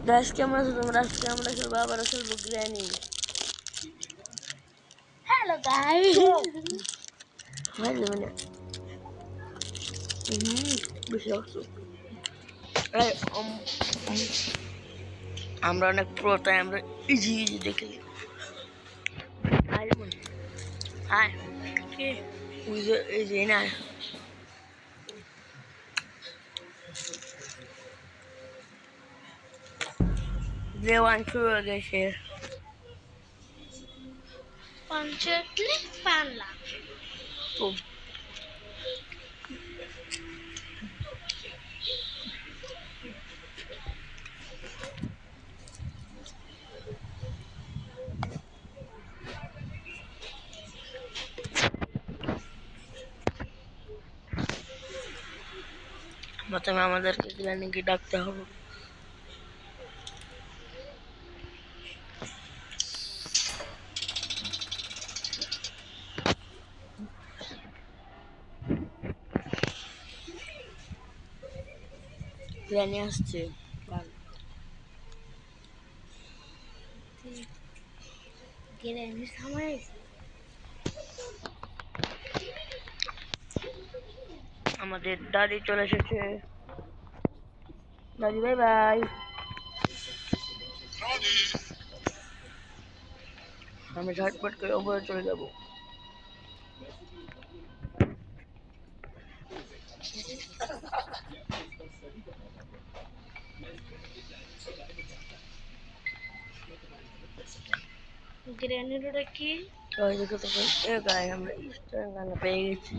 Guys কেমন আছো তোমরা? আজকে আমরা খেলবো, আবারও খেলবো গ্র্যানি। হ্যালো গাইস, ভাই মানে বেশি অসুখ। আমরা অনেক প্রো, তাই আমরা ইজি ইজি দেখে নিই। হাই যেমন হাই কে এই যে না যে ওয়ান শুরু হয়ে গেছে। কনসার্টলি পারলাম। তো প্রথমে আমাদেরকে গ্র্যানিকে ডাকতে হবে। গ্র্যানি আসছে। গ্র্যানি সময় আমাদের দাদি চলে এসেছে। দাদি বাই বাই। আমি ঝটপট করে ওপরে চলে যাবো। গ্র্যানির ওটা কি? ওই দেখো তখন গায়ে আমরা স্টার গান পেয়ে গেছি।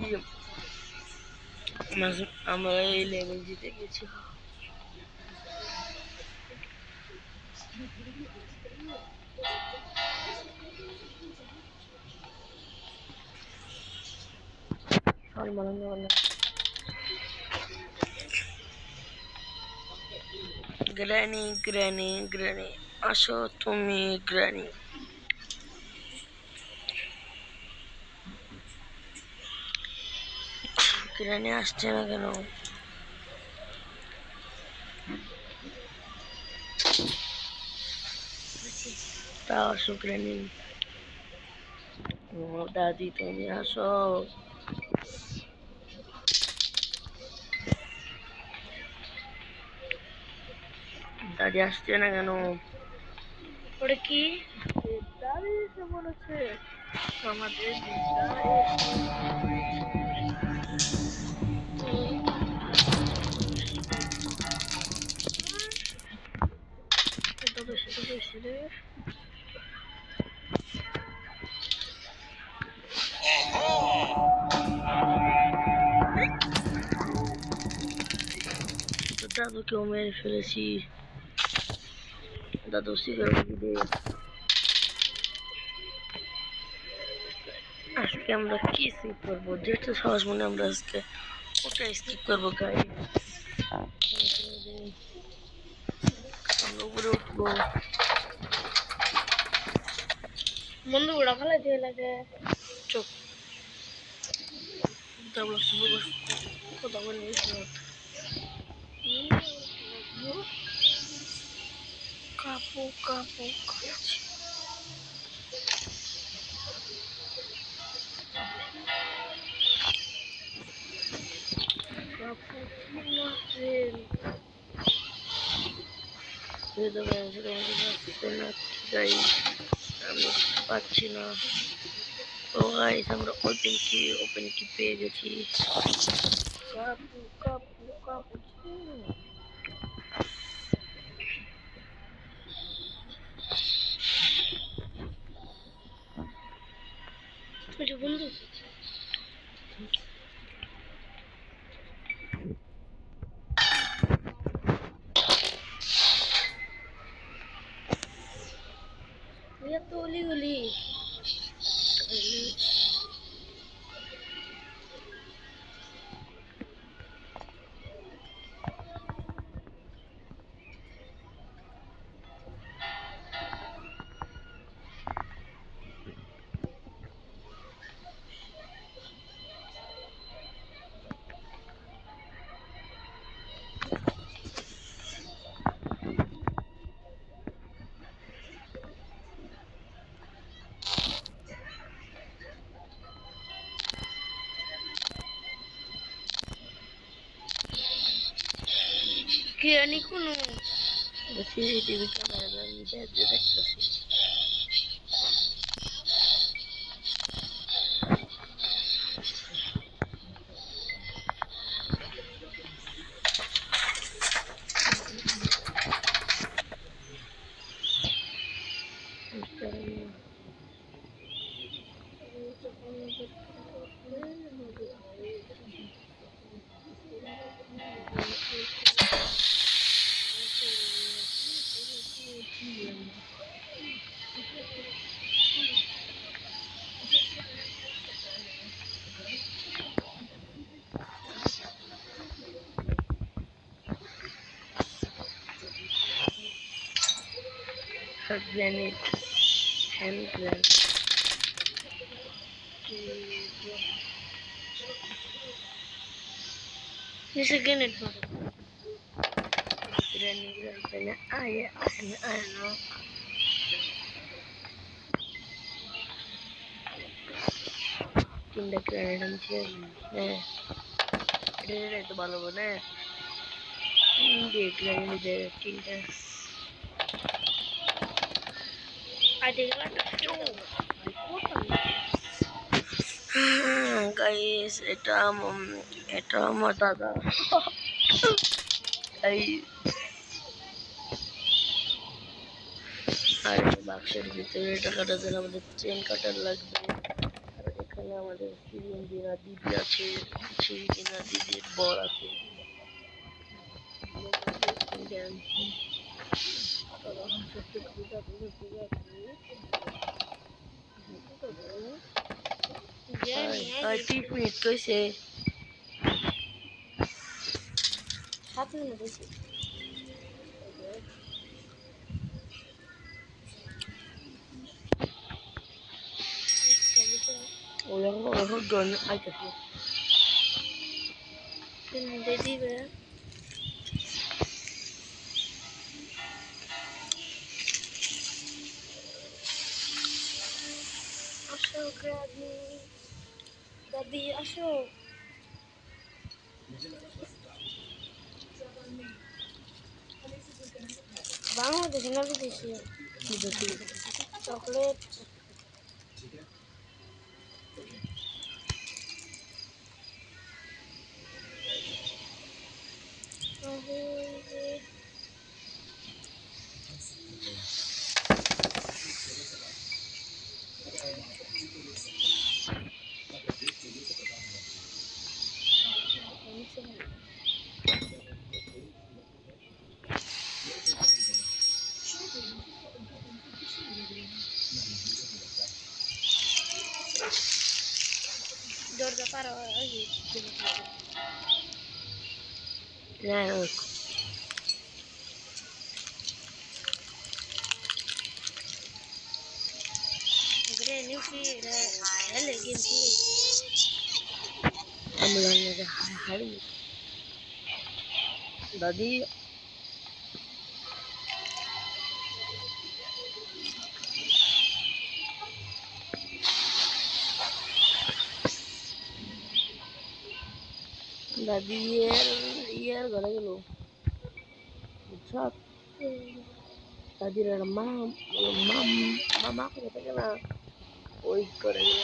আমরা এই লেভেল জিতে গেছি। গ্র্যানি গ্র্যানি গ্র্যানি আসো তুমি গ্র্যানি। গ্র্যানি আসছে না কেন? তা আসো গ্র্যানি। ও দাদি তুমি আসো। দাদি আসছে না কেন? ওটা কি? দাদি এসে বলেছে আমাদের দাদুকেও মেরে ফেলেছি। দাদু সিগারেট দিবে। আজকে আমরা কি স্কিপ করবো? যেটা সহজ মনে আমরা আজকে ওটাই স্কিপ করবো গাই। আমরা উপরে উঠবো। বন্ধু ওটা ভালো দিয়ে লাগে। চোখ কথা বলে কাপু কাপু খাচ্ছি। আমি পাচ্ছি না। তো গাইস আমরা ওপেন কি পেয়ে গেছি। কাপু কাপু কাপু বন্ধু এত অলিগলি জানি কোনো সিসিটিভি ক্যামেরা দেখতেছি। Granite, hand granite. নিচে গ্রেনেড মারো Granite, I know. Tinda granite anuchi. Granite itu balo bane. Indi granite de tinda. ID কার্ডটা Guys, এটা আমার দাদা। এই আর বাক্সের ভিতরে টাকাটা দিলে আমাদের চেন কাটার লাগবে। আর এখানে আমাদের সিরিঞ্জিনা দিদি আছে, সিরিঞ্জিনা দিদির বর আছে। আর 30 মিনিট কইছে। 7 মিনিট হয়েছে ওরা জন আইতেছে। দিয়ে দিবে আসো দাদি দাদি আসো বাংলাদেশে না বিদেশি চকলেট দরজা পার যাই হোক, আমরা হারি দাদি। দাদি ইয়ার ঘরে গেল, বুঝছ? দাদির মামা কোথা গেল? ওই করে গেল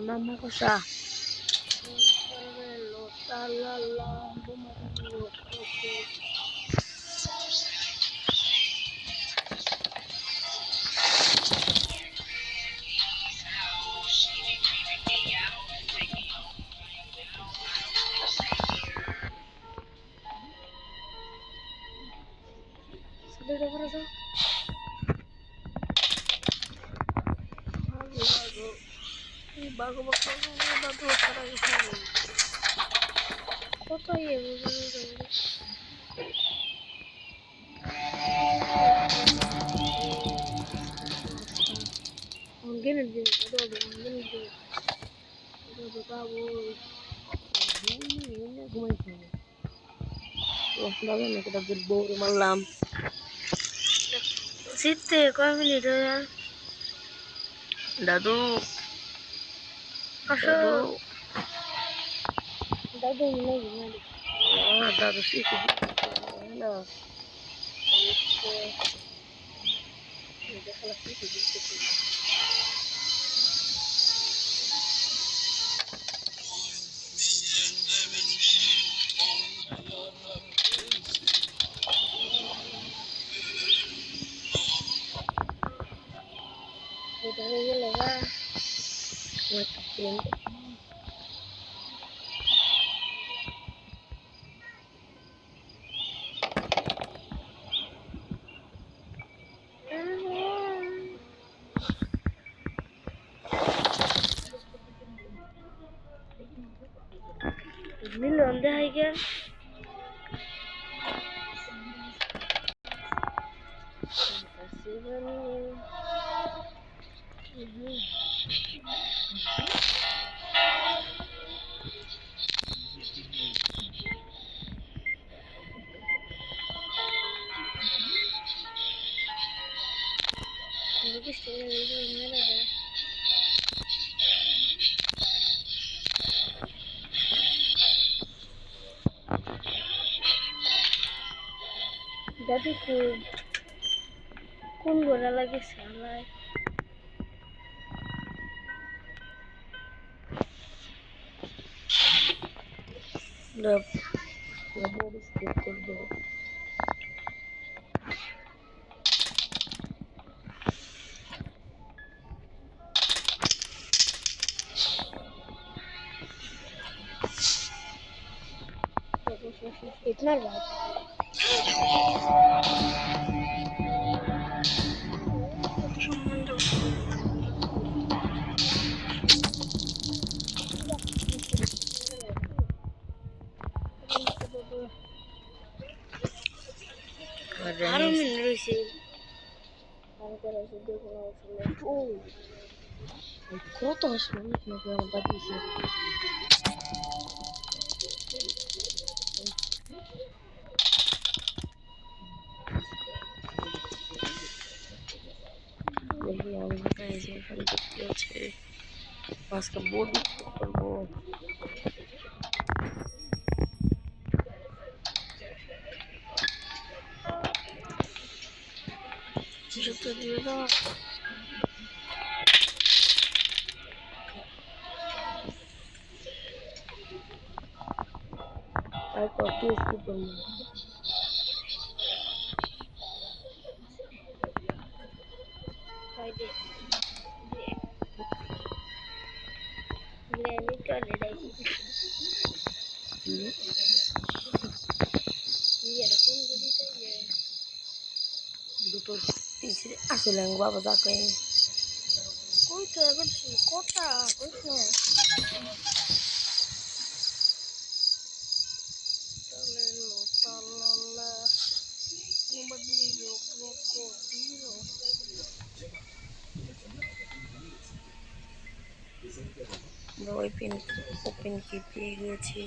মামা কষা। কত gene মারলাম শীতে কয় মিনিট দাদু। আসো দাদু দাদু दादू सी है ना देखा लगती है ये लगा मैं पेन मिल अंदे है क्या दादी को कौन बोला लगे साला बॉडी स्किप कर दो इतना बात आरो मिनट रहिছে আর করে শুধু কোনো অপশন ও কত আসলে না আমরা দিছি দেখি আমি এই যে এখানে দেখতে আছে আজকে বোর্ড করবো জুতো দিয়ে দাও আর কত কি করবো ফাইদে গ্র্যানি চলে দেখি এরকম যদি দুটো তিনটে আসলে বাবা যাকে কই তো এবার কোটা কই না তাহলে লোটালা মোবাইল ক্রোকোডিলো ওপেন কি পেয়ে গেছি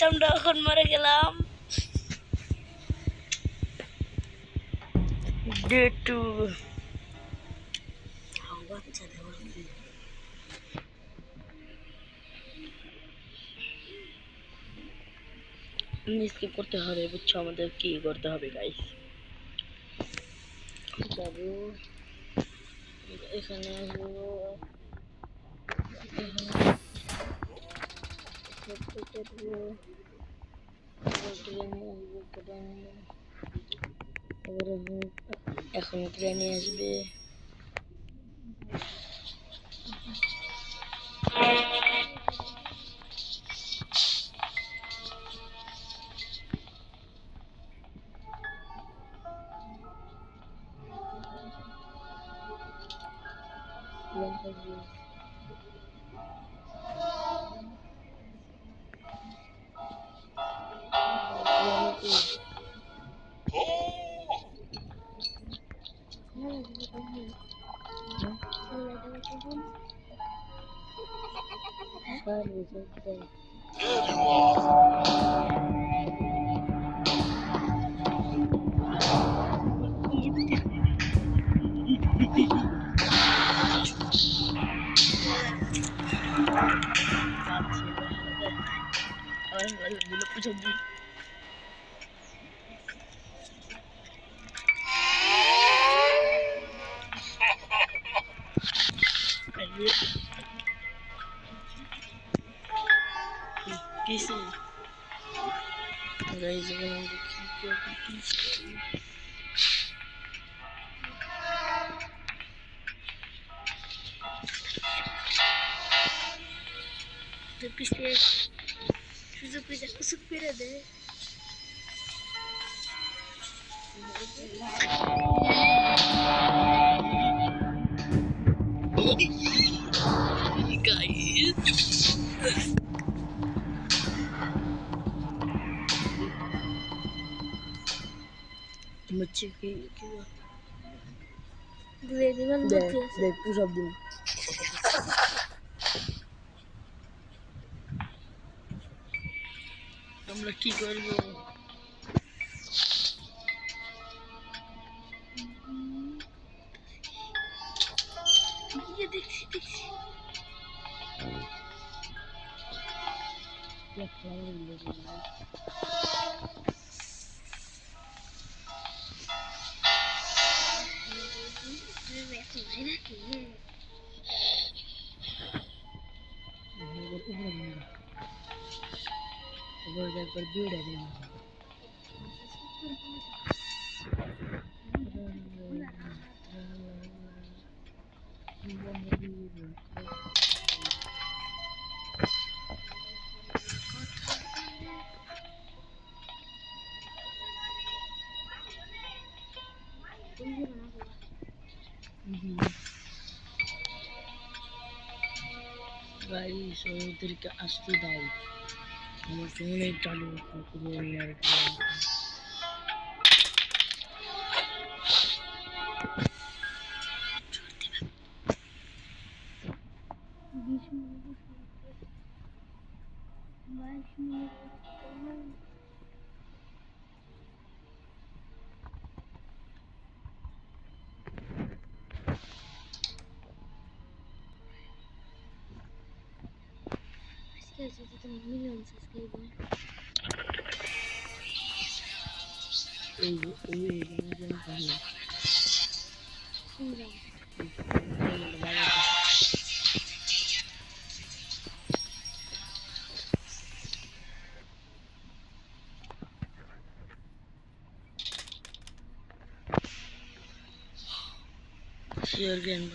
আমরা এখন মরে গেলাম। ডে 2 বাচ্চা দেওয়ার কি স্কিপ করতে হবে, বুঝছো? আমাদের কি করতে হবে গাইস? যাবো এখানে, আসবো এখন ট্রেনে আসবে। किसी गाइस записывай, что записать да? मच्छी की देख तू सब दिन আমরা কি করব? দেখছি पर भीड़ है गाइस उधर के आस्ते दाओ हम फोन ही चालू करो यार million subscribers. Share game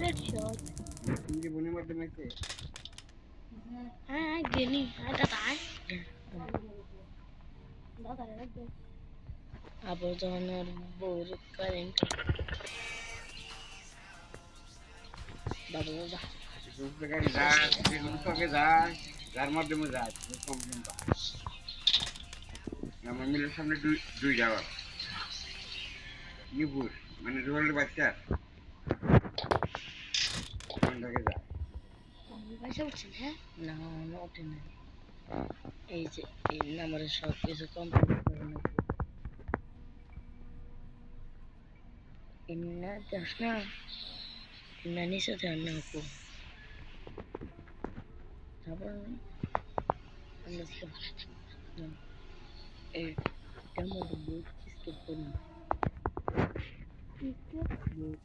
Headshot. Hindi mo naman dumite. Gini. Ada tayo. Apa jangan buruk kalian. Dapat dah. Sudah kan dah. Sudah kan dah. Garmat demo dah. Komplain dah. Nama milik sampai 2 jawab. গিপুর মানে রোয়ালের বাচ্চা কোনটাকে যায় পয়সা উঠছেন হ্যাঁ না না ওঠে নাই এই যে এই নাম্বারে সব কিছু কমপ্লিট করে নাকি ইন্না দাস না ইন্না নিচে ধ্যান না আপু তারপর আমরা এই কেমন বুট স্কেপ করি বুট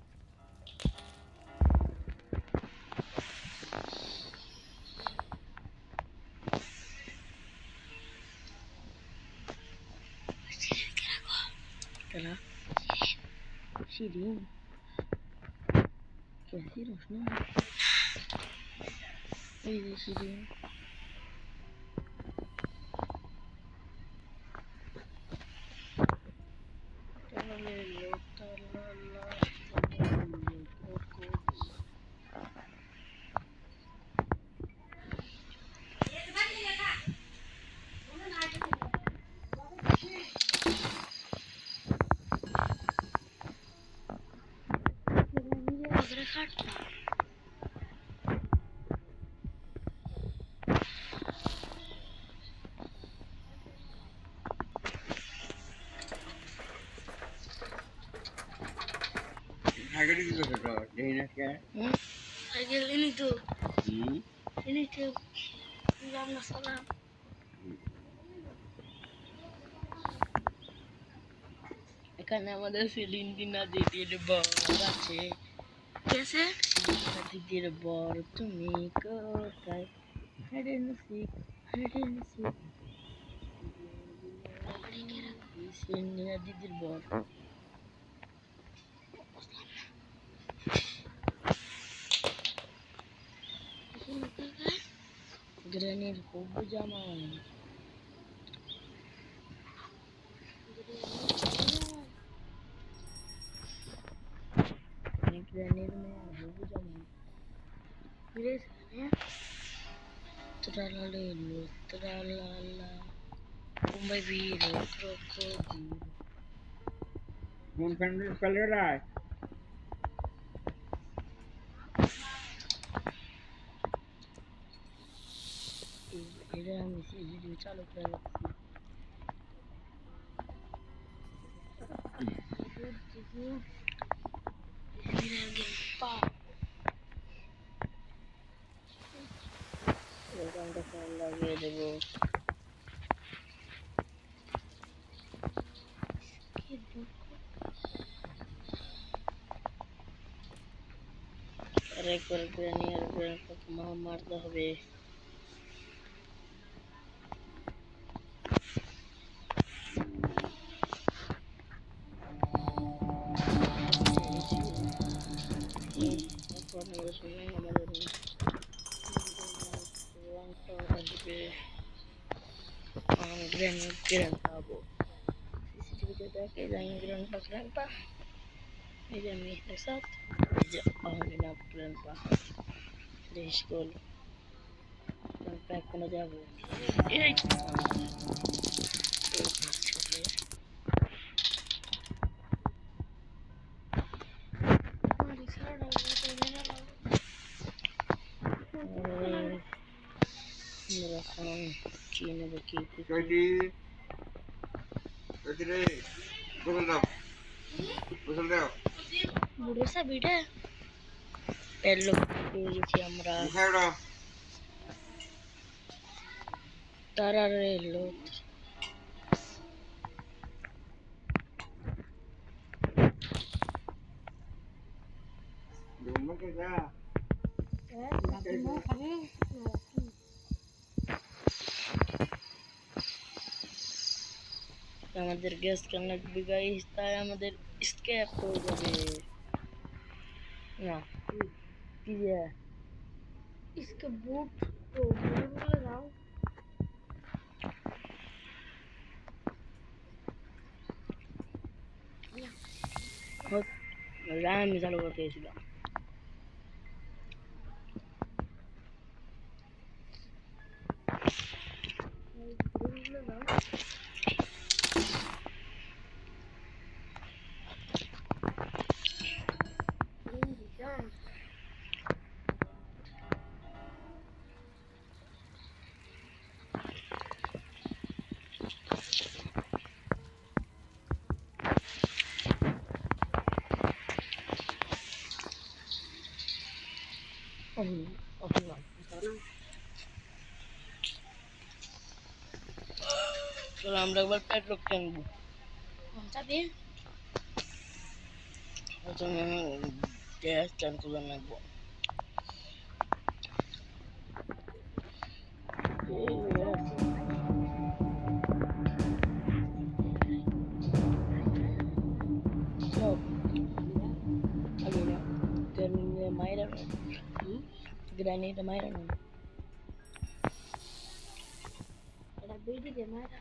তারা শিরিন কে শিরোস না এই যে শিরিন তাহলে লোটালা কোড কোড নিজের খাটটা সাইকেলে কি করছো তো দেখি না কে সাইকেল এনে তো হুম এনে তো আমরা সালাম এখানে আমাদের সিলিন্ডিনা দিদির বর আছে কেসে দিদির বর তুমি কোথায় হাইডেন সিক সিলিন্ডিনা দিদির বর গ্রানির হবু জামাই গ্রানির মেয়ে হবু জামাই Tralalelo, tralala, un bebito, crocodilo. কোন ফ্যামিলির কালেরায় Era mi figlio, ciao lo prego. Quando la vedevo, record Granier, ma marda হবে এখন আমরা সময় আমাদের grandpa CCTV দেখে যাই grandpa এই যে আমি দেখাত এই যে আমি না grandpa স্কুল grandpa এখন যাব এই আমরা এখন কি নেব কি চৈতি চৈতি রে গোসল দাও গোসল দাও বুড়োর সা বিটা এর লোক পেয়ে গেছি আমরা মুখায় ওড়াও তারা এলো ডুম্বাকে যা আমাদের গ্যাস কানেক্ট বিগাইস তাই আমাদের স্কেপ হয়ে যাবে না কি যে इसके बूट तो बूट लगाओ আমি চালু করতে গেছিলাম बूट लगाओ চলো আমরা একবার পেট্রোল কিনবো। कौन सा भी প্রথমে গ্যাস চান তুলে নেবো। Granite Myron. एड़ा बीड़ी दे मारा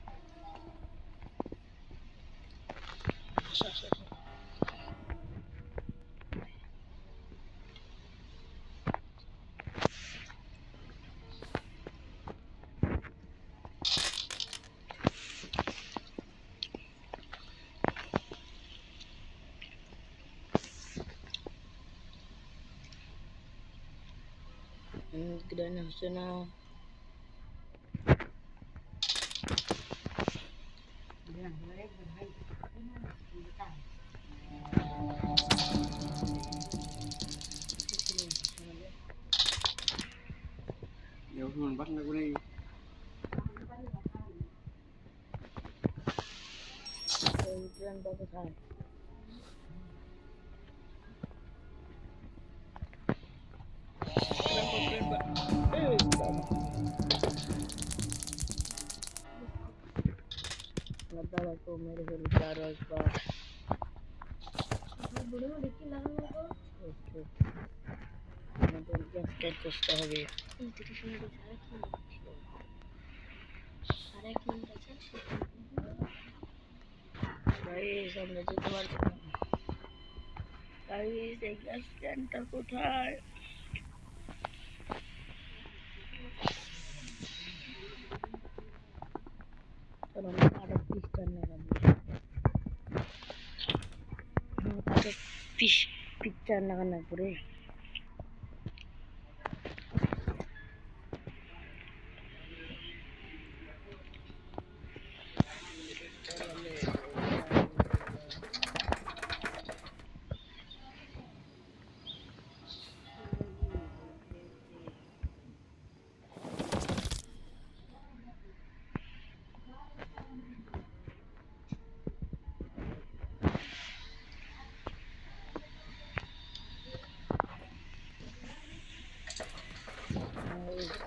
Granite হচ্ছে না। Nhiều hơn bắt nó đi. ট্রেনটা কোথায়? दादा को मेरे से विचार इस बार बुढ़े में डिक्की लगाने को আমাদের গ্যাস টাইট করতে হবে। इन तेरे से मेरे सारे खून बचा গাইস আমরা যেতে পারছি না। গাইস এই গ্যাস ট্যাঙ্কটা কোথায়? চলো আমরা আরো পিস্টন লাগাবো। আরো পিস্টন লাগানোর পরে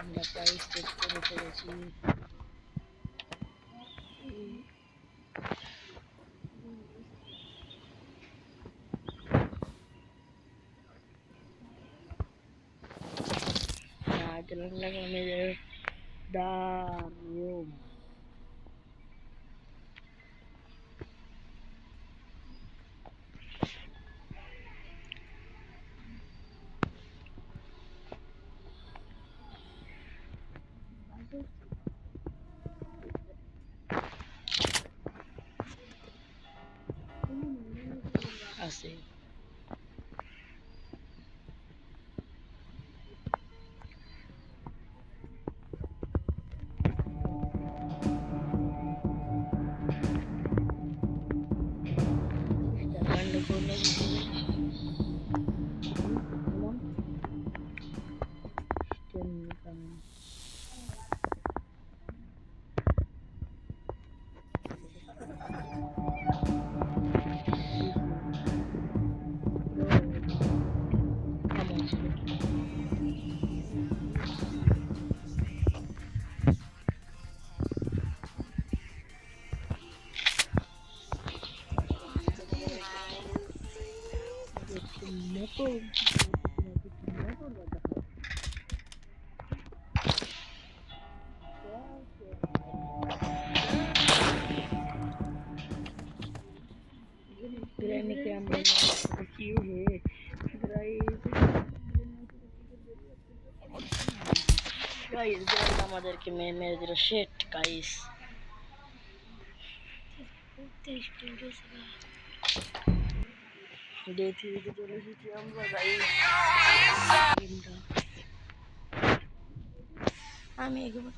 আমরা প্রাইস চেক করে ফেলেছি। Jalan langsung aja Darium. Asik. Jangan dukung lagi. Granny camera क्यों है गाइस ग्रैंड আমাদেরকে মেরে দিল শিট গাইস দেখি চলে এসেছি আমরা গাইস আমি একবার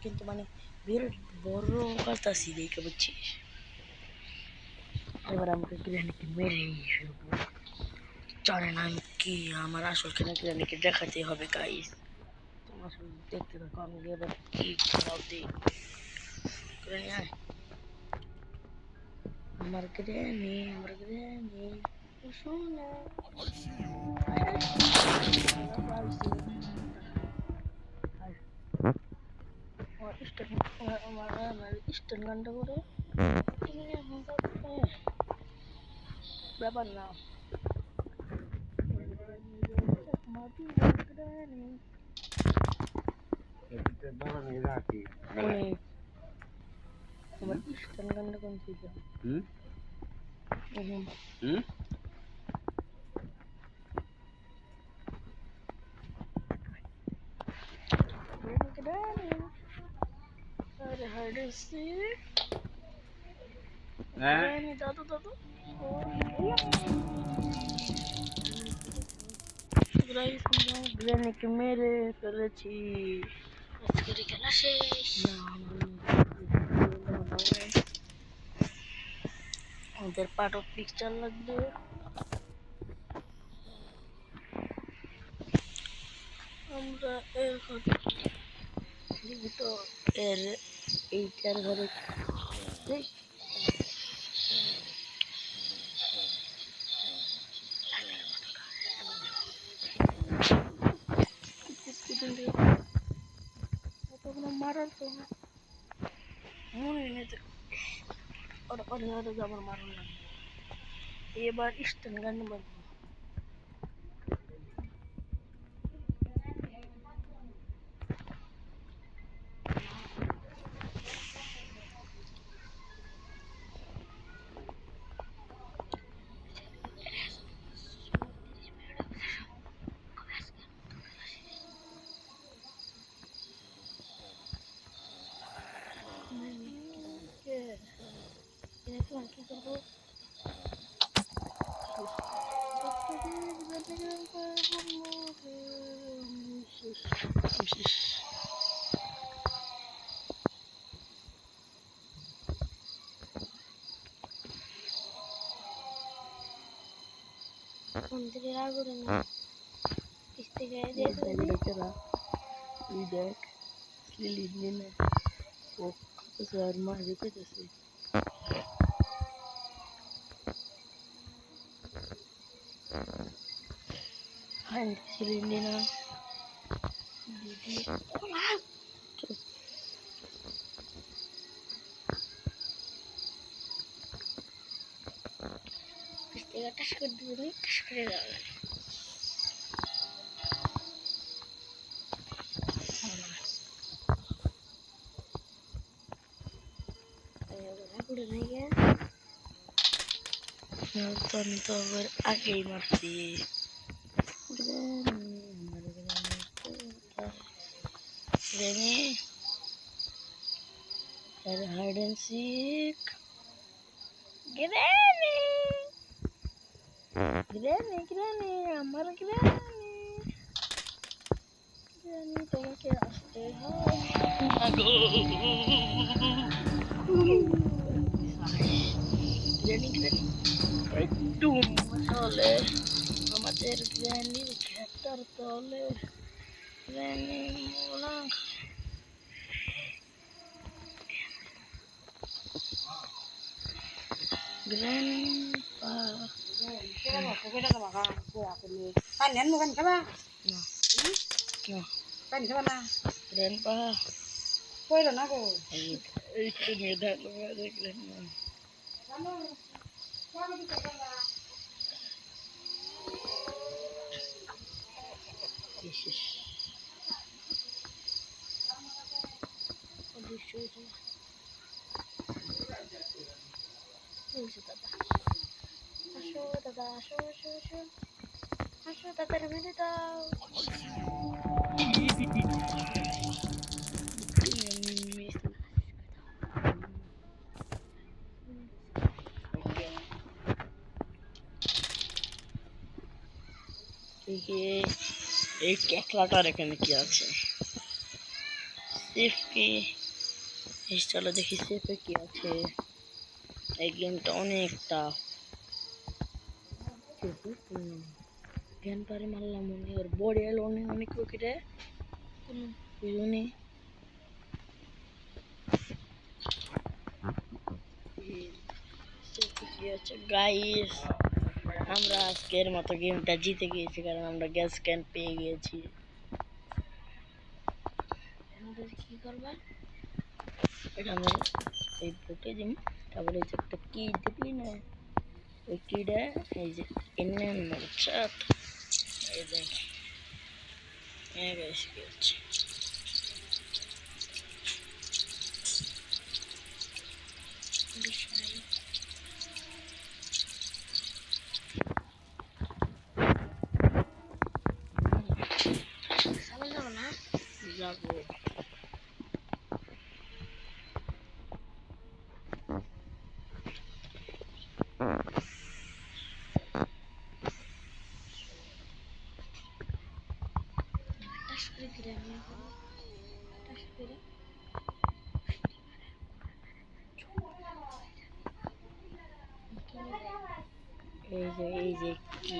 কিন্তু মানে বিরাট বড় করতেছি দেখে বুঝছিস এবার আমাকে গ্র্যান্ডকে মেরে ফেলবো জানেন আমি কি আমার আসল কিরানিকে দেখাতে হবে গাইস। তোমার শুধু দেখতে থাকো, আমি এবার কি খারাপ দিই। কিরানি আয়, আমার কিরানি শোনা আমার স্ট্যান্ড গানটা করে তুমি এখন ব্যাপার না। এটা বড় নিয়ে রাখি আমার স্ট্যান্ড গানটা কোন ছিল? হুম হুম হুম अरे हर से হ্যাঁ दादू दादू गाइस हम ग्रैनी के मेरे ফেলেছি আজকের খেলা শেষ। না আমাদের পার্ট অফ পিকচার লাগবে। আমরা এখন তো এর এইটার ঘরে এই মারার তো মনে নেই তো ওর আমার মারুন না এবার স্ট্যান্ড গান বাজবো। এখন কি করবো? মন্দিরের আগুনে না পিস থেকে দিয়ে দেবে। দেখ লিলি না ও আর মাঝে পেতেছে হ্যাঁ লিলি না দিদি পিস থেকে টাস করে দিবি, টাস করে যাবে। আগুনে নিয়ে গিয়ে আমি তো আবার আগেই মারছি রেনি আর hide and seek Granny Granny Granny আমার গ্রেনি গ্রেনি তোমাকে আসতে হবে গ্রেনি গ্রেনি একটু মশালে আমাদের গ্রেনির খেতার তলে গ্রেনি মোলা গ্র্যান্ডপা Panen bukan kaba? না না Pan kaba na? Grandpa Koi lo na ko. এইটা নিয়ে ঢাকলো দেখলেন না Kamu, kamu di kaba? বিশেষ অবশ্যই বলছে দাদা আসো দাদা, আসো আসো আসো আসো দাদার মেরে দাও। মিস এই ক্যাকড়াটার এখানে কি আছে সেফ কি চলো দেখি সেফে কি আছে এই গেমটা অনেক টাফ জ্ঞান পারে মারলাম মনে ওর বড় এলো অনেক উইকেটে কোনো বুঝুনি গাইস আমরা আজকের মতো গেমটা জিতে গিয়েছি কারণ আমরা গ্যাস ক্যান পেয়ে গিয়েছি আমাদের কি করবা এটা আমরা এই বুকে দিন তারপরে এই যে একটা কি দিবি না ওই কিটা এই যে এনে মরচাত এই দেখ গাইস কি হচ্ছে সামনে যাবো না যাবো টাস করে ফিরে আমি এখন টাস করে এই যে কি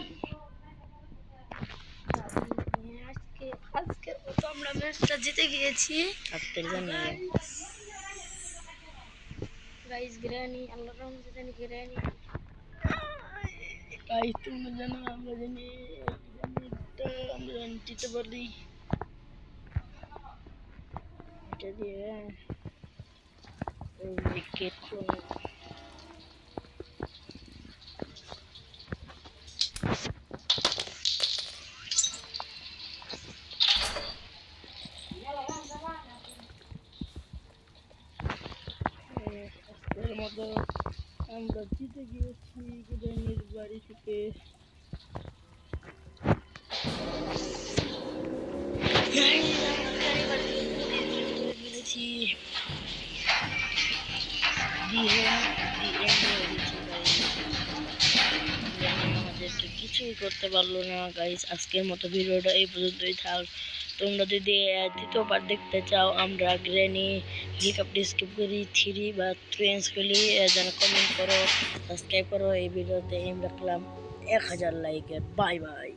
আজকের মতো আমরা ম্যাচটা জিতে গিয়েছি আপনার জন্য গাইস গ্রানি আল্লাহর রহমতে জানি গ্রানি গাইস তোমরা জানো আমরা জানি আমরা জিতে পারি এটা দিয়ে উইকেট আজকের মতো আমরা জিতে গিয়েছি গ্রামের বাড়ি থেকে গিয়েছি আমাদেরকে কিছুই করতে পারলো না গাইস আজকের মতো ভিডিওটা এই পর্যন্তই থাক তোমরা যদি দ্বিতীয়বার দেখতে চাও আমরা গ্র্যানি জিকাপ ডিসকভারি 3 বা 3 খেলি যেন কমেন্ট করো সাবস্ক্রাইব করো এই ভিডিওতে এম রাখলাম 1000 লাইকের বাই বাই